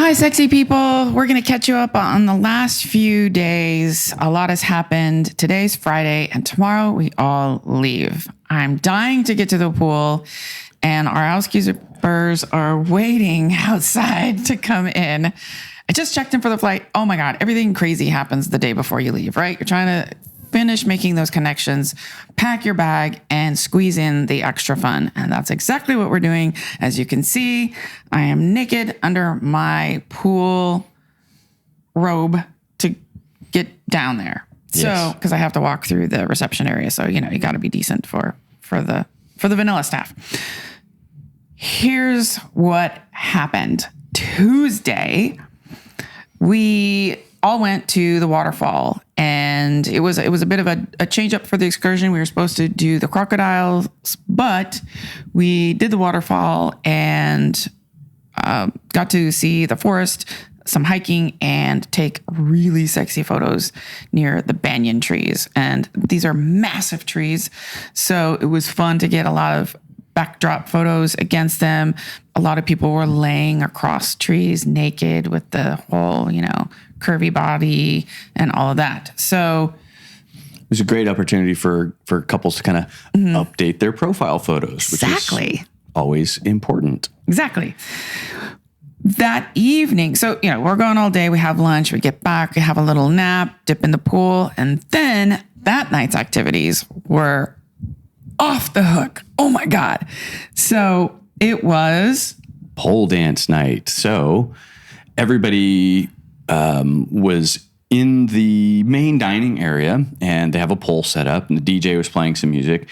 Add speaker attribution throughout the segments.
Speaker 1: Hi, sexy people. We're going to catch you up on the last few days. A lot has happened. Today's Friday, and tomorrow we all leave. I'm dying to get to the pool, and our housekeepers are waiting outside to come in. I just checked in for the flight. Oh my God, everything crazy happens the day before you leave, right? You're trying to finish making those connections, pack your bag, and squeeze in the extra fun. And that's exactly what we're doing. As you can see, I am naked under my pool robe to get down there. Yes. So, because I have to walk through the reception area. So, you got to be decent for the vanilla staff. Here's what happened. Tuesday, we all went to the waterfall, and it was a bit of a change up for the excursion. We were supposed to do the crocodiles, but we did the waterfall and got to see the forest, some hiking, and take really sexy photos near the banyan trees. And these are massive trees, so it was fun to get a lot of backdrop photos against them. A lot of people were laying across trees naked with the whole, curvy body and all of that. So
Speaker 2: it was a great opportunity for couples to kind of update their profile photos, which is always important.
Speaker 1: Exactly. That evening, so, we're going all day. We have lunch, we get back, we have a little nap, dip in the pool. And then that night's activities were off the hook. Oh my God. So it was
Speaker 2: pole dance night. So everybody was in the main dining area, and they have a pole set up, and the DJ was playing some music,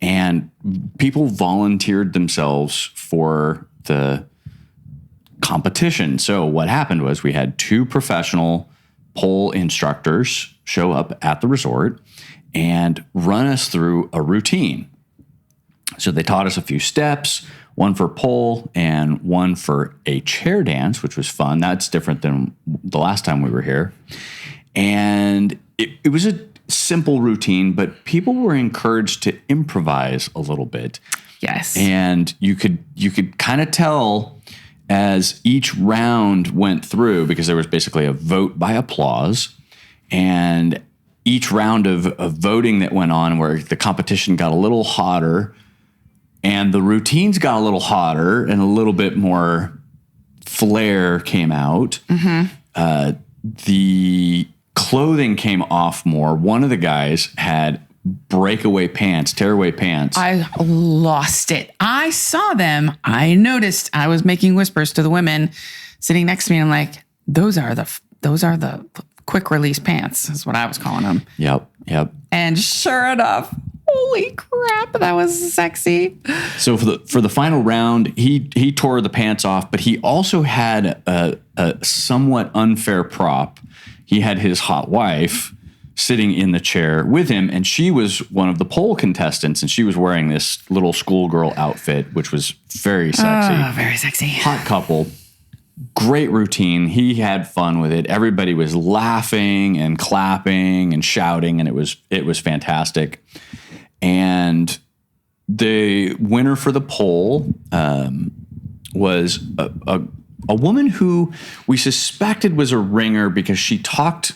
Speaker 2: and people volunteered themselves for the competition. So what happened was we had two professional pole instructors show up at the resort and run us through a routine. So they taught us a few steps, one for pole and one for a chair dance, which was fun. That's different than the last time we were here. And it was a simple routine, but people were encouraged to improvise a little bit.
Speaker 1: Yes.
Speaker 2: And you could kind of tell as each round went through, because there was basically a vote by applause, and each round of voting that went on where the competition got a little hotter and the routines got a little hotter and a little bit more flair came out. Mm-hmm. The clothing came off more. One of the guys had tearaway pants.
Speaker 1: I lost it. I saw them. I noticed. I was making whispers to the women sitting next to me. And I'm like, those are the quick release pants is what I was calling them.
Speaker 2: Yep.
Speaker 1: And sure enough, holy crap, that was sexy.
Speaker 2: So for the final round, he tore the pants off, but he also had a somewhat unfair prop. He had his hot wife sitting in the chair with him, and she was one of the pole contestants, and she was wearing this little schoolgirl outfit, which was very sexy.
Speaker 1: Oh, very sexy.
Speaker 2: Hot couple. Great routine. He had fun with it. Everybody was laughing and clapping and shouting, and it was fantastic. And the winner for the pole was a woman who we suspected was a ringer because she talked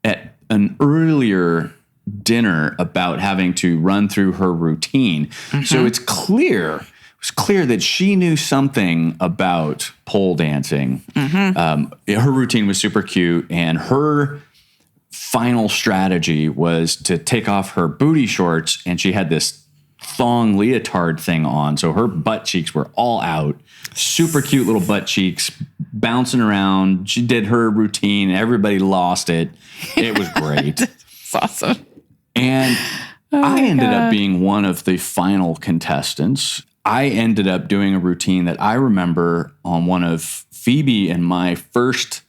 Speaker 2: at an earlier dinner about having to run through her routine. Mm-hmm. So it was clear that she knew something about pole dancing. Mm-hmm. Her routine was super cute, and her final strategy was to take off her booty shorts, and she had this thong leotard thing on, so her butt cheeks were all out. Super cute little butt cheeks bouncing around. She did her routine. Everybody lost it. It was great.
Speaker 1: It's awesome.
Speaker 2: And I ended up being one of the final contestants. I ended up doing a routine that I remember on one of Phoebe and my first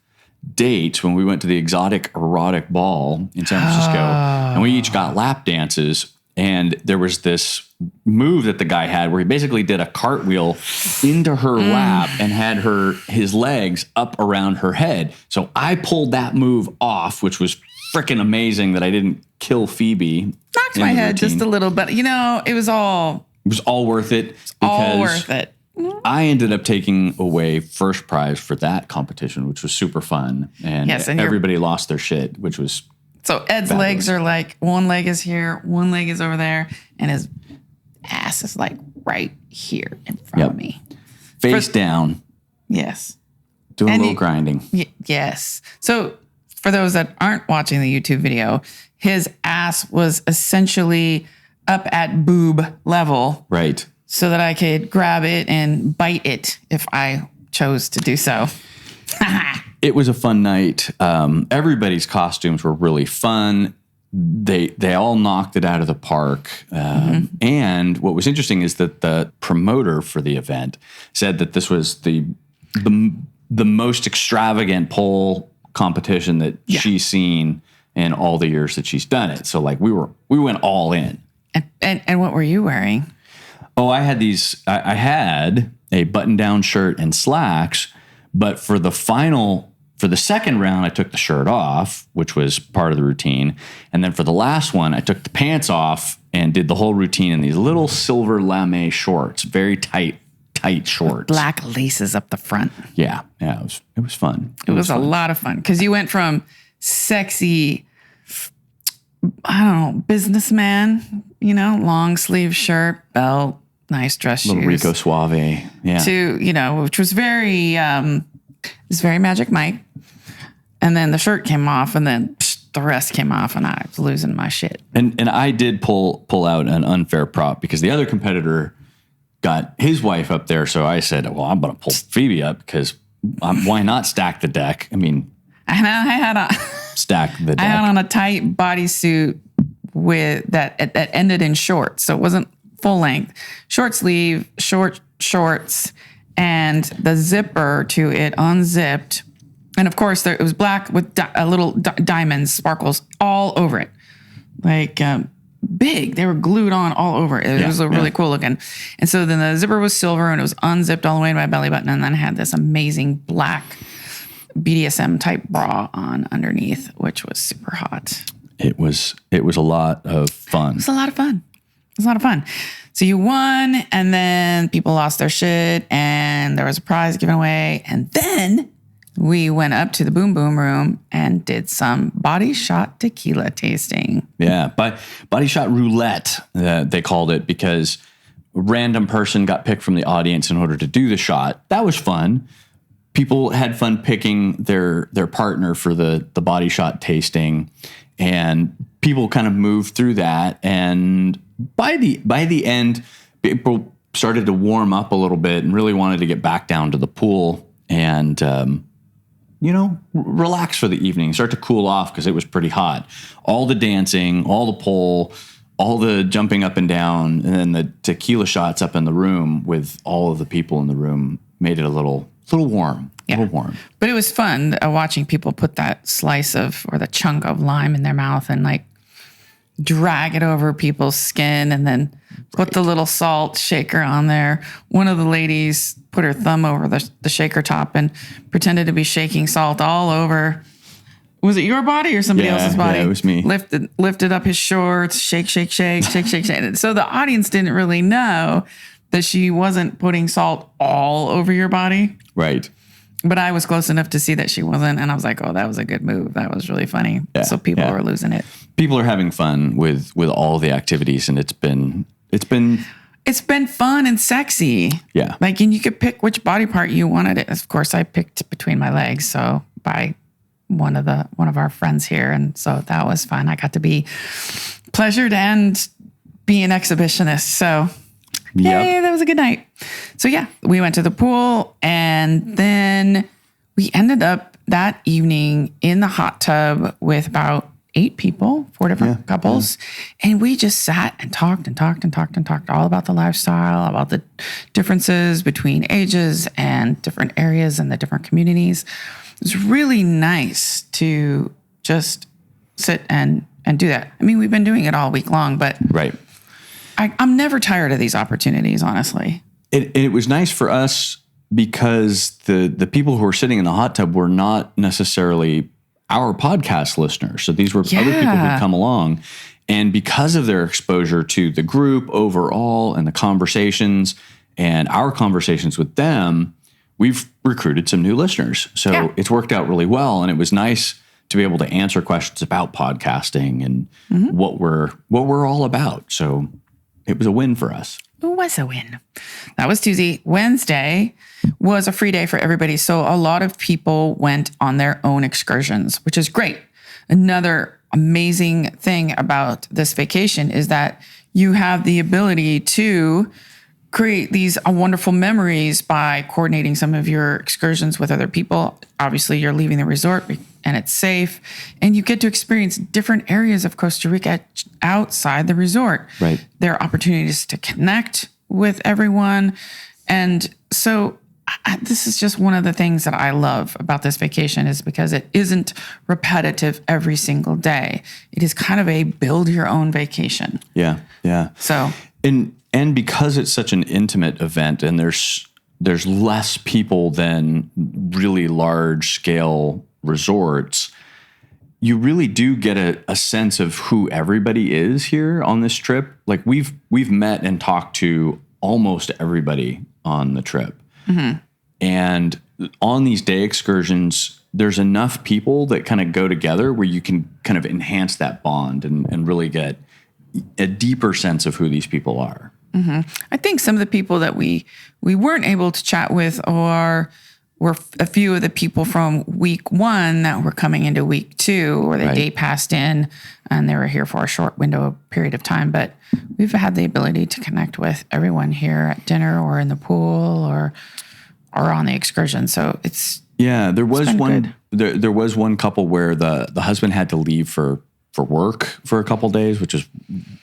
Speaker 2: dates when we went to the exotic erotic ball in San Francisco. And we each got lap dances. And there was this move that the guy had where he basically did a cartwheel into her lap and had his legs up around her head. So I pulled that move off, which was freaking amazing that I didn't kill Phoebe.
Speaker 1: Knocked my head just a little bit. It was all
Speaker 2: worth it.
Speaker 1: All worth it.
Speaker 2: I ended up taking away first prize for that competition, which was super fun. And,
Speaker 1: and
Speaker 2: everybody lost their shit, which was
Speaker 1: so Ed's
Speaker 2: fabulous.
Speaker 1: legs are like, one leg is here, one leg is over there, and his ass is like right here in front of me.
Speaker 2: Face down.
Speaker 1: Yes.
Speaker 2: Doing a little grinding.
Speaker 1: Yes. So for those that aren't watching the YouTube video, his ass was essentially up at boob level.
Speaker 2: Right.
Speaker 1: So that I could grab it and bite it if I chose to do so.
Speaker 2: It was a fun night. Everybody's costumes were really fun. They all knocked it out of the park. And what was interesting is that the promoter for the event said that this was the most extravagant pole competition that she's seen in all the years that she's done it. So like we went all in.
Speaker 1: And what were you wearing?
Speaker 2: Oh, I had these. I had a button-down shirt and slacks, but for the second round, I took the shirt off, which was part of the routine, and then for the last one, I took the pants off and did the whole routine in these little silver lame shorts, very tight shorts,
Speaker 1: black laces up the front.
Speaker 2: Yeah, it was fun.
Speaker 1: It was a lot of fun because you went from sexy, I don't know, businessman, long sleeve shirt, belt, nice dress shoes.
Speaker 2: Little Rico Suave, yeah.
Speaker 1: To, which was very, very Magic Mike. And then the shirt came off and then the rest came off and I was losing my shit.
Speaker 2: And I did pull out an unfair prop because the other competitor got his wife up there. So I said, well, I'm going to pull Phoebe up because why not stack the deck? I mean,
Speaker 1: I had
Speaker 2: stack the deck.
Speaker 1: I had on a tight bodysuit with that ended in shorts. So it wasn't full length, short sleeve, short shorts, and the zipper to it unzipped. And of course, it was black with little diamonds, sparkles all over it. Like big. They were glued on all over it. It was really cool looking. And so then the zipper was silver and it was unzipped all the way to my belly button. And then I had this amazing black BDSM type bra on underneath, which was super hot.
Speaker 2: It was a lot of fun.
Speaker 1: It was a lot of fun. So you won, and then people lost their shit, and there was a prize given away. And then we went up to the Boom Boom Room and did some body shot tequila tasting.
Speaker 2: Yeah, body shot roulette, they called it, because a random person got picked from the audience in order to do the shot. That was fun. People had fun picking their partner for the body shot tasting, and people kind of moved through that. And by the end, people started to warm up a little bit and really wanted to get back down to the pool and, relax for the evening, start to cool off because it was pretty hot. All the dancing, all the pole, all the jumping up and down, and then the tequila shots up in the room with all of the people in the room made it a little warm.
Speaker 1: Yeah.
Speaker 2: A little warm.
Speaker 1: But it was fun watching people put that slice of or the chunk of lime in their mouth and like drag it over people's skin and then put the little salt shaker on there. One of the ladies put her thumb over the shaker top and pretended to be shaking salt all over. Was it your body or somebody else's body?
Speaker 2: Yeah, it was me.
Speaker 1: Lifted up his shorts, shake. So the audience didn't really know that she wasn't putting salt all over your body.
Speaker 2: Right.
Speaker 1: But I was close enough to see that she wasn't. And I was like, oh, that was a good move. That was really funny.
Speaker 2: Yeah,
Speaker 1: so people were losing it.
Speaker 2: People are having fun with all the activities, and it's been
Speaker 1: fun and sexy.
Speaker 2: Yeah.
Speaker 1: Like, and you could pick which body part you wanted. Of course, I picked between my legs. So by one of our friends here. And so that was fun. I got to be pleasured and be an exhibitionist. So yay, that was a good night. So yeah, we went to the pool and then we ended up that evening in the hot tub with about 8 people, 4 different couples. Yeah. And we just sat and talked all about the lifestyle, about the differences between ages and different areas and the different communities. It was really nice to just sit and do that. I mean, we've been doing it all week long, but
Speaker 2: right.
Speaker 1: I'm never tired of these opportunities, honestly.
Speaker 2: It was nice for us because the people who were sitting in the hot tub were not necessarily our podcast listeners. So these were other people who'd come along. And because of their exposure to the group overall and the conversations And our conversations with them, we've recruited some new listeners. So it's worked out really well. And it was nice to be able to answer questions about podcasting and what we're all about. So it was a win for us.
Speaker 1: It was a win. That was Tuesday. Wednesday was a free day for everybody. So a lot of people went on their own excursions, which is great. Another amazing thing about this vacation is that you have the ability to create these wonderful memories by coordinating some of your excursions with other people. Obviously, you're leaving the resort and it's safe, and you get to experience different areas of Costa Rica outside the resort.
Speaker 2: Right.
Speaker 1: There are opportunities to connect with everyone. And so this is just one of the things that I love about this vacation is because it isn't repetitive every single day. It is kind of a build your own vacation.
Speaker 2: Yeah. Yeah.
Speaker 1: So,
Speaker 2: and because it's such an intimate event and there's less people than really large scale resorts, you really do get a sense of who everybody is here on this trip. Like we've met and talked to almost everybody on the trip. Mm-hmm. And on these day excursions, there's enough people that kind of go together where you can kind of enhance that bond and really get a deeper sense of who these people are.
Speaker 1: Mm-hmm. I think some of the people that we weren't able to chat with were a few of the people from week 1 that were coming into week 2, or the day passed in and they were here for a short period of time. But we've had the ability to connect with everyone here at dinner or in the pool or on the excursion. So
Speaker 2: there was one there was one couple where the husband had to leave for work for a couple days, which is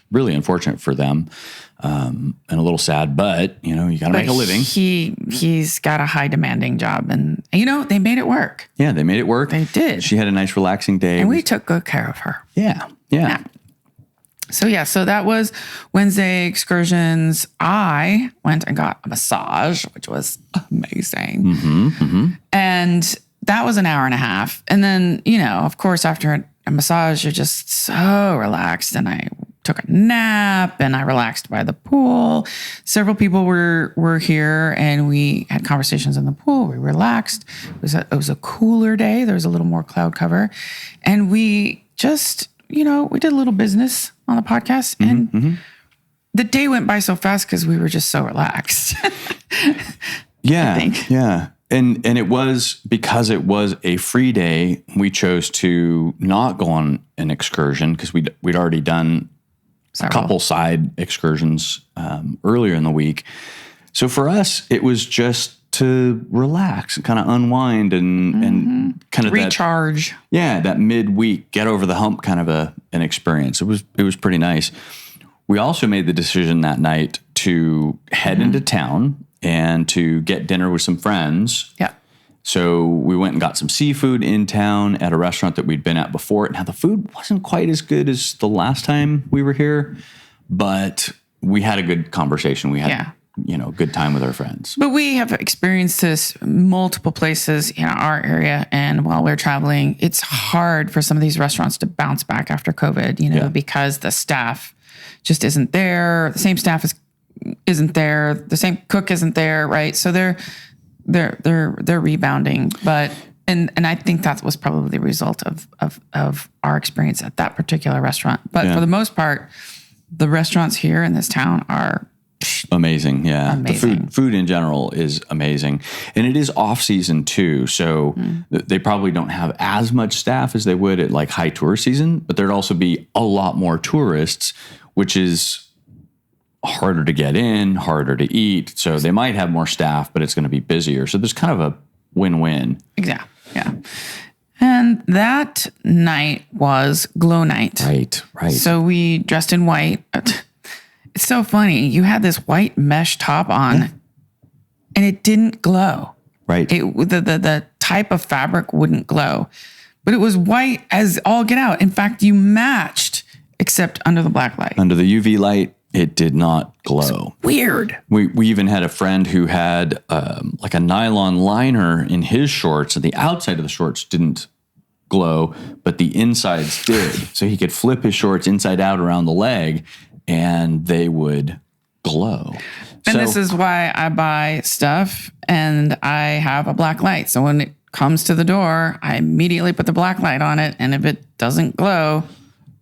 Speaker 2: really unfortunate for them, and a little sad, but you got to make a living.
Speaker 1: He's got a high demanding job, and they made it work.
Speaker 2: Yeah, they made it work.
Speaker 1: They did.
Speaker 2: She had a nice relaxing day.
Speaker 1: And we took good care of her.
Speaker 2: Yeah.
Speaker 1: So that was Wednesday excursions. I went and got a massage, which was amazing. And that was an hour and a half. And then, of course, after a massage, you're just so relaxed. And I took a nap and I relaxed by the pool. Several people were here and we had conversations in the pool. We relaxed. It was a cooler day. There was a little more cloud cover. And we just, we did a little business on the podcast. And the day went by so fast because we were just so relaxed.
Speaker 2: Yeah. And it was because it was a free day, we chose to not go on an excursion because we'd already done a couple side excursions earlier in the week. So for us, it was just to relax and kind of unwind and kind of
Speaker 1: recharge.
Speaker 2: That midweek, get over the hump kind of an experience. It was pretty nice. We also made the decision that night to head into town and to get dinner with some friends.
Speaker 1: Yeah.
Speaker 2: So we went and got some seafood in town at a restaurant that we'd been at before. Now the food wasn't quite as good as the last time we were here, but we had a good conversation. We had, a good time with our friends.
Speaker 1: But we have experienced this multiple places in our area. And while we're traveling, it's hard for some of these restaurants to bounce back after COVID, because the staff just isn't there. The same staff isn't there. The same cook isn't there, right? So they're rebounding, but and I think that was probably the result of our experience at that particular restaurant. But for the most part, the restaurants here in this town are
Speaker 2: amazing. Yeah,
Speaker 1: amazing.
Speaker 2: The food in general is amazing, and it is off season too. So they probably don't have as much staff as they would at like high tourist season, but there'd also be a lot more tourists, which is harder to get in, harder to eat. So they might have more staff, but it's going to be busier. So there's kind of a win-win.
Speaker 1: Exactly. Yeah. And that night was glow night.
Speaker 2: Right.
Speaker 1: So we dressed in white. It's so funny. You had this white mesh top on and it didn't glow.
Speaker 2: Right.
Speaker 1: The type of fabric wouldn't glow, but it was white as all get out. In fact, you matched except under the black light.
Speaker 2: Under the UV light, it did not glow.
Speaker 1: Weird.
Speaker 2: We even had a friend who had like a nylon liner in his shorts, and the outside of the shorts didn't glow, but the insides did. So he could flip his shorts inside out around the leg, and they would glow.
Speaker 1: And this is why I buy stuff and I have a black light. So when it comes to the door, I immediately put the black light on it. And if it doesn't glow,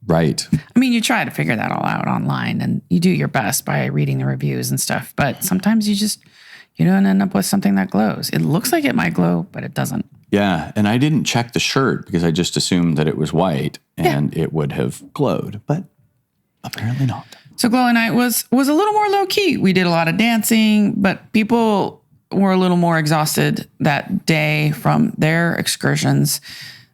Speaker 2: right.
Speaker 1: I mean, you try to figure that all out online and you do your best by reading the reviews and stuff. But sometimes you don't end up with something that glows. It looks like it might glow, but it doesn't.
Speaker 2: Yeah. And I didn't check the shirt because I just assumed that it was white and it would have glowed, but apparently not.
Speaker 1: So Glow Night was a little more low key. We did a lot of dancing, but people were a little more exhausted that day from their excursions.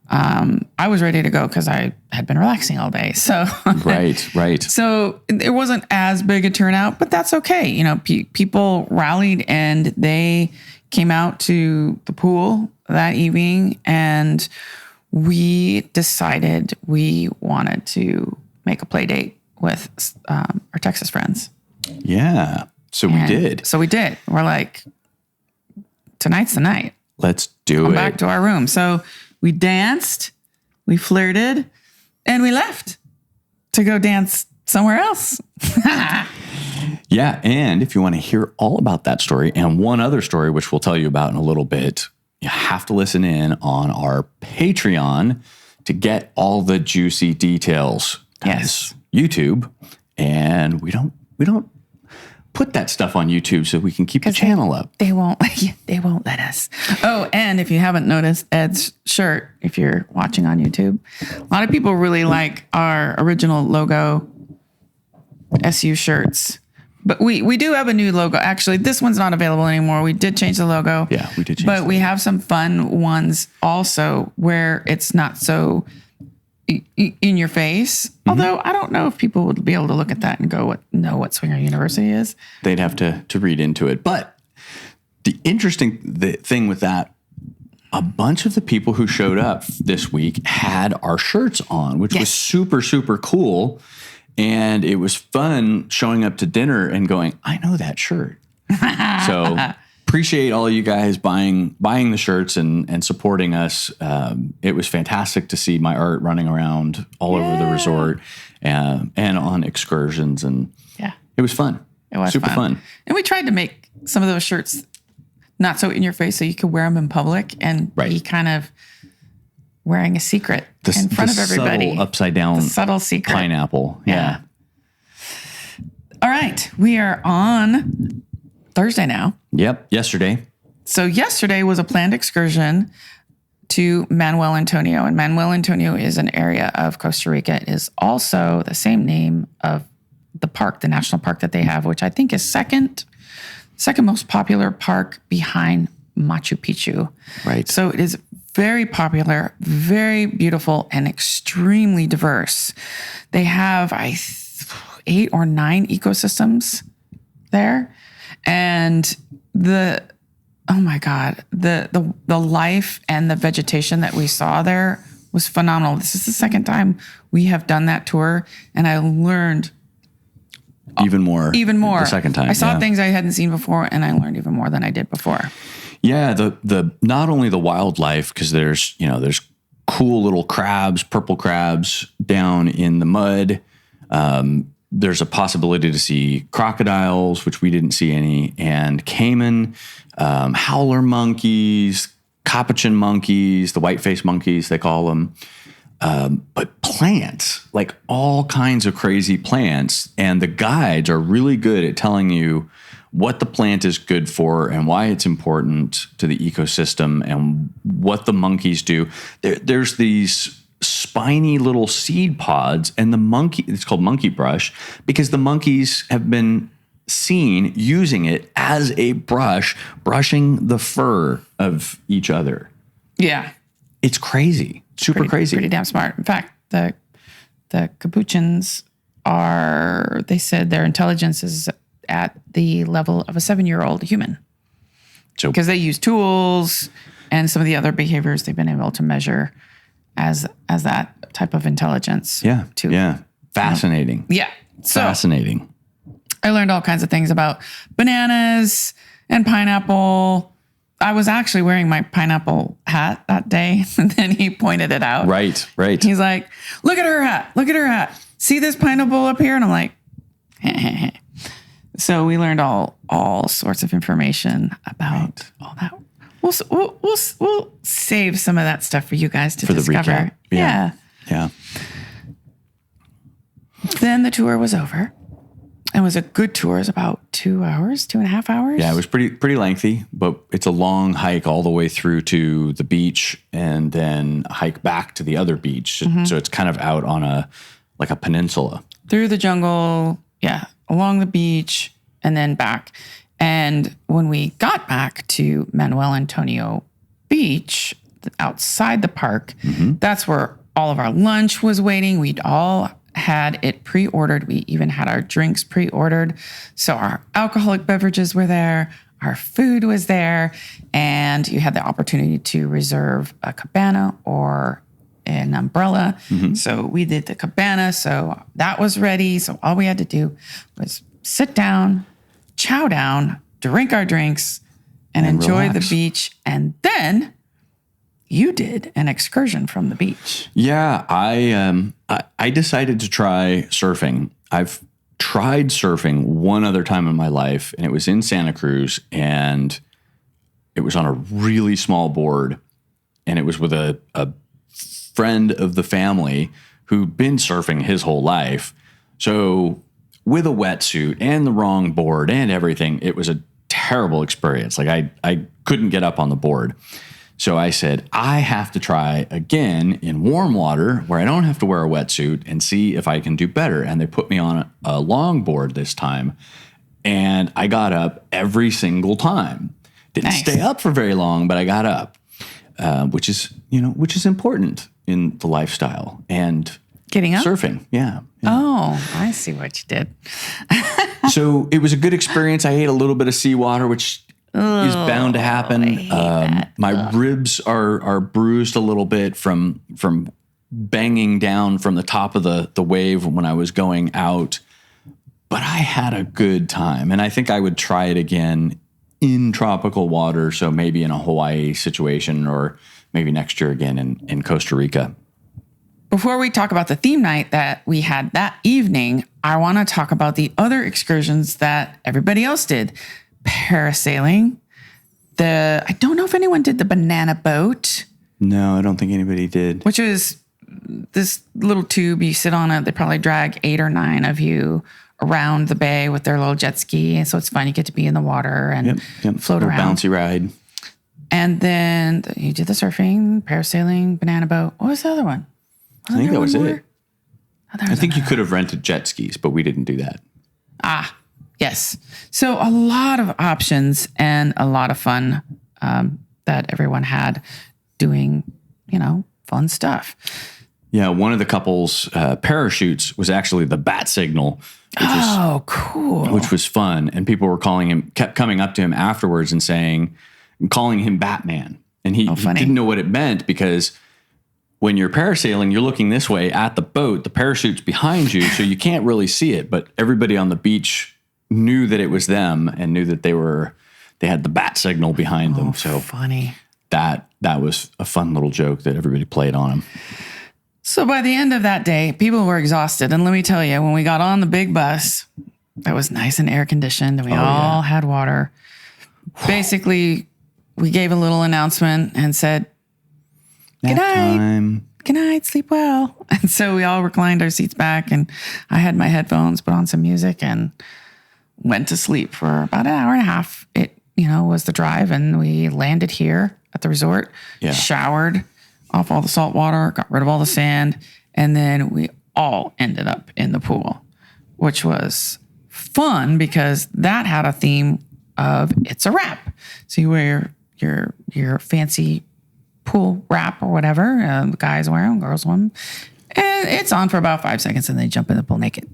Speaker 1: I was ready to go because I had been relaxing all day. So
Speaker 2: right.
Speaker 1: So it wasn't as big a turnout, but that's okay. You know, people rallied and they came out to the pool that evening, and we decided we wanted to make a play date with our Texas friends.
Speaker 2: Yeah. So we did.
Speaker 1: We're like, tonight's the night.
Speaker 2: Let's do it.
Speaker 1: Back to our room. So we danced, we flirted, and we left to go dance somewhere else.
Speaker 2: Yeah. And if you want to hear all about that story and one other story, which we'll tell you about in a little bit, you have to listen in on our Patreon to get all the juicy details.
Speaker 1: Yes.
Speaker 2: YouTube, and we don't put that stuff on YouTube so we can keep the channel up.
Speaker 1: They won't let us. Oh, and if you haven't noticed Ed's shirt, if you're watching on YouTube, a lot of people really like our original logo SU shirts. But we do have a new logo. Actually, this one's not available anymore. We did change the logo.
Speaker 2: Yeah, we did change
Speaker 1: But we have some fun ones also where it's not so in your face. Mm-hmm. Although I don't know if people would be able to look at that and know what Swinger University is.
Speaker 2: They'd have to read into it. But the interesting thing with that, a bunch of the people who showed up this week had our shirts on, which was super, super cool. And it was fun showing up to dinner and going, I know that shirt. So appreciate all you guys buying the shirts and supporting us. It was fantastic to see my art running around all over the resort and on excursions. And it was fun.
Speaker 1: It was
Speaker 2: super fun.
Speaker 1: And we tried to make some of those shirts not so in your face so you could wear them in public and be kind of wearing a secret in front of everybody.
Speaker 2: Subtle upside down.
Speaker 1: The subtle secret.
Speaker 2: Pineapple. Yeah.
Speaker 1: All right. We are on Thursday now.
Speaker 2: Yep. Yesterday.
Speaker 1: So yesterday was a planned excursion to Manuel Antonio. And Manuel Antonio is an area of Costa Rica. It is also the same name of the park, the national park that they have, which I think is second most popular park behind Machu Picchu.
Speaker 2: Right.
Speaker 1: So it is very popular, very beautiful, and extremely diverse. They have 8 or 9 ecosystems there. And the life and the vegetation that we saw there was phenomenal. This is the second time we have done that tour, and I learned
Speaker 2: even more the second time.
Speaker 1: I saw things I hadn't seen before, and I learned even more than I did before.
Speaker 2: Yeah, the not only the wildlife, because there's cool little crabs, purple crabs down in the mud. There's a possibility to see crocodiles, which we didn't see any, and caiman, howler monkeys, capuchin monkeys, the white-faced monkeys, they call them. But plants, like all kinds of crazy plants. And the guides are really good at telling you what the plant is good for and why it's important to the ecosystem and what the monkeys do. There's these spiny little seed pods, and it's called monkey brush because the monkeys have been seen using it as a brush, brushing the fur of each other.
Speaker 1: Yeah.
Speaker 2: It's crazy. Super crazy.
Speaker 1: Pretty damn smart. In fact, the capuchins they said their intelligence is at the level of a 7-year-old human. So, because they use tools and some of the other behaviors they've been able to measure as that type of intelligence.
Speaker 2: Yeah. Yeah. Fascinating.
Speaker 1: Yeah. So,
Speaker 2: fascinating.
Speaker 1: I learned all kinds of things about bananas and pineapple. I was actually wearing my pineapple hat that day, and then he pointed it out.
Speaker 2: Right.
Speaker 1: He's like, look at her hat. See this pineapple up here? And I'm like, So we learned all sorts of information about all that. We'll save some of that stuff for you guys to discover.
Speaker 2: The recap. Yeah.
Speaker 1: Then the tour was over. It was a good tour. It was about 2 hours, 2.5 hours.
Speaker 2: Yeah, it was pretty lengthy, but it's a long hike all the way through to the beach and then a hike back to the other beach. So it's kind of out on a peninsula.
Speaker 1: Through the jungle, along the beach, and then back. And when we got back to Manuel Antonio Beach, outside the park, that's where all of our lunch was waiting. We'd all had it pre-ordered. We even had our drinks pre-ordered. So our alcoholic beverages were there. Our food was there. And you had the opportunity to reserve a cabana or an umbrella. So we did the cabana. So that was ready. So all we had to do was sit down, chow down, drink our drinks, and enjoy relax. The beach. And then you did an excursion from the beach.
Speaker 2: Yeah, I decided to try surfing. I've tried surfing one other time in my life, and it was in Santa Cruz, and it was on a really small board, and it was with a friend of the family who'd been surfing his whole life. So with a wetsuit and the wrong board and everything, it was a terrible experience. Like I couldn't get up on the board. So I said, I have to try again in warm water where I don't have to wear a wetsuit and see if I can do better. And they put me on a long board this time. And I got up every single time. Didn't stay up for very long, but I got up, which is important in the lifestyle and
Speaker 1: getting up
Speaker 2: surfing. Yeah.
Speaker 1: Oh, I see what you did.
Speaker 2: So it was a good experience. I ate a little bit of seawater, which is bound to happen. My ribs are bruised a little bit from banging down from the top of the wave when I was going out. But I had a good time, and I think I would try it again in tropical water. So maybe in a Hawaii situation, or maybe next year again in Costa Rica.
Speaker 1: Before we talk about the theme night that we had that evening, I want to talk about the other excursions that everybody else did. Parasailing. I don't know if anyone did the banana boat.
Speaker 2: No, I don't think anybody did.
Speaker 1: Which is this little tube you sit on it. They probably drag 8 or 9 of you around the bay with their little jet ski. And so it's fun. You get to be in the water and float around.
Speaker 2: Bouncy ride.
Speaker 1: And then you did the surfing, parasailing, banana boat. What was the other one?
Speaker 2: I think that was it.
Speaker 1: I
Speaker 2: think you could have rented jet skis, but we didn't do that.
Speaker 1: Yes. So a lot of options and a lot of fun that everyone had doing, fun stuff.
Speaker 2: Yeah, one of the couple's parachutes was actually the bat signal.
Speaker 1: Cool.
Speaker 2: Which was fun. And people were kept coming up to him afterwards and calling him Batman. And he didn't know what it meant, because when you're parasailing, you're looking this way at the boat, the parachute's behind you, so you can't really see it. But everybody on the beach knew that it was them and knew that they had the bat signal behind them. So
Speaker 1: funny.
Speaker 2: That was a fun little joke that everybody played on him.
Speaker 1: So by the end of that day, people were exhausted. And let me tell you, when we got on the big bus, that was nice and air conditioned, and we all had water. Basically, we gave a little announcement and said, "Good night. Good night. Sleep well." And so we all reclined our seats back, and I had my headphones, put on some music, and went to sleep for about an hour and a half. It, was the drive, and we landed here at the resort, showered off all the salt water, got rid of all the sand, and then we all ended up in the pool, which was fun because that had a theme of it's a wrap. So you wear your fancy pool wrap or whatever. The guys wear them, girls wear them. And it's on for about 5 seconds, and they jump in the pool naked.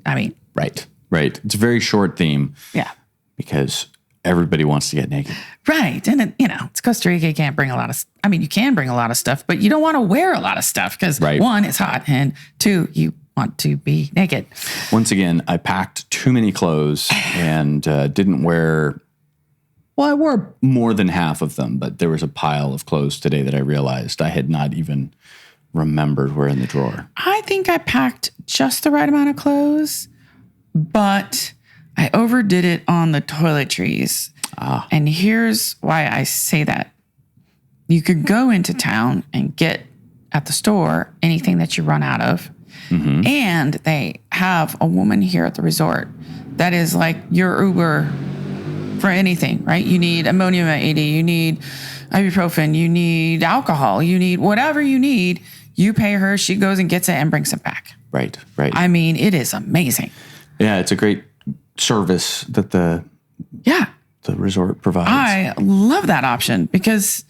Speaker 2: Right. It's a very short theme.
Speaker 1: Yeah.
Speaker 2: Because everybody wants to get naked.
Speaker 1: Right. And, it's Costa Rica. You can't bring you can bring a lot of stuff, but you don't want to wear a lot of stuff because, one, it's hot, and 2, you want to be naked.
Speaker 2: Once again, I packed too many clothes and didn't wear... Well, I wore more than half of them, but there was a pile of clothes today that I realized I had not even remembered were in the drawer.
Speaker 1: I think I packed just the right amount of clothes, but I overdid it on the toiletries. And here's why I say that. You could go into town and get at the store anything that you run out of. Mm-hmm. And they have a woman here at the resort that is like your Uber for anything, right? You need ammonium AD, you need ibuprofen, you need alcohol, you need whatever you need. You pay her, she goes and gets it and brings it back.
Speaker 2: Right.
Speaker 1: I mean, it is amazing.
Speaker 2: Yeah, it's a great service that the resort provides.
Speaker 1: I love that option because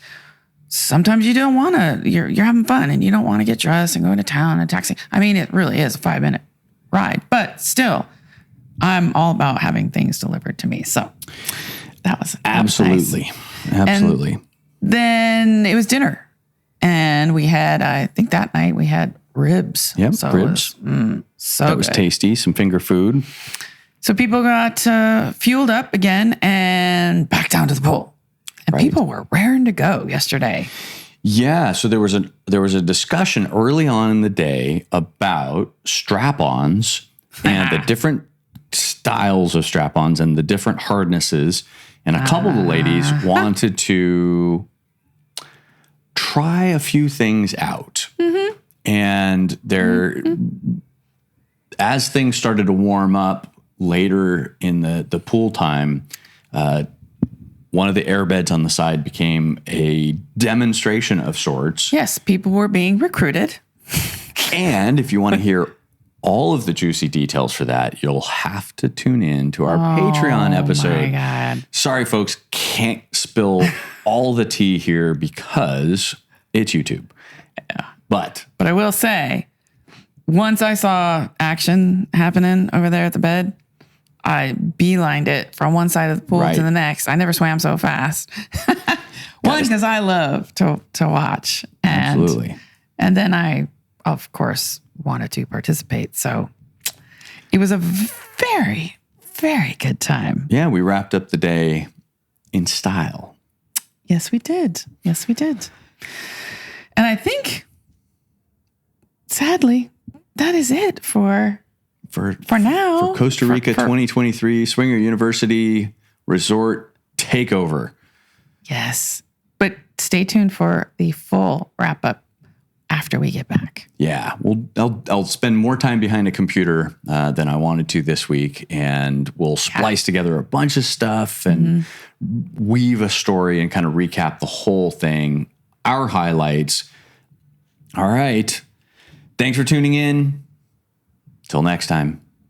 Speaker 1: sometimes you don't want to, you're having fun and you don't want to get dressed and go into town and taxi. I mean, it really is a 5-minute ride, but still, I'm all about having things delivered to me. So that was
Speaker 2: absolutely
Speaker 1: nice.
Speaker 2: Absolutely.
Speaker 1: And then it was dinner. And we had, I think that night we had ribs.
Speaker 2: Yep,
Speaker 1: so
Speaker 2: ribs. That was tasty. Some finger food.
Speaker 1: So people got fueled up again and back down to the pool. And people were raring to go yesterday.
Speaker 2: Yeah. So there was a discussion early on in the day about strap-ons and the different styles of strap-ons and the different hardnesses. And a couple of the ladies wanted to try a few things out. Mm-hmm. And as things started to warm up later in the pool time, one of the air beds on the side became a demonstration of sorts.
Speaker 1: Yes, people were being recruited.
Speaker 2: And if you want to hear all of the juicy details for that, you'll have to tune in to our Patreon episode.
Speaker 1: Oh my God.
Speaker 2: Sorry, folks, can't spill all the tea here because it's YouTube.
Speaker 1: Yeah.
Speaker 2: But
Speaker 1: I will say, once I saw action happening over there at the bed, I beelined it from one side of the pool to the next. I never swam so fast. One, because I love to watch.
Speaker 2: Absolutely.
Speaker 1: And then I, of course, wanted to participate. So it was a very, very good time.
Speaker 2: Yeah, we wrapped up the day in style.
Speaker 1: Yes, we did. Yes, we did. And I think, sadly, that is it for now.
Speaker 2: For Costa Rica 2023 Swinger University Resort Takeover.
Speaker 1: Yes. But stay tuned for the full wrap up after we get back.
Speaker 2: Yeah. I'll spend more time behind a computer than I wanted to this week, and we'll splice together a bunch of stuff and weave a story and kind of recap the whole thing, our highlights. All right. Thanks for tuning in. Till next time.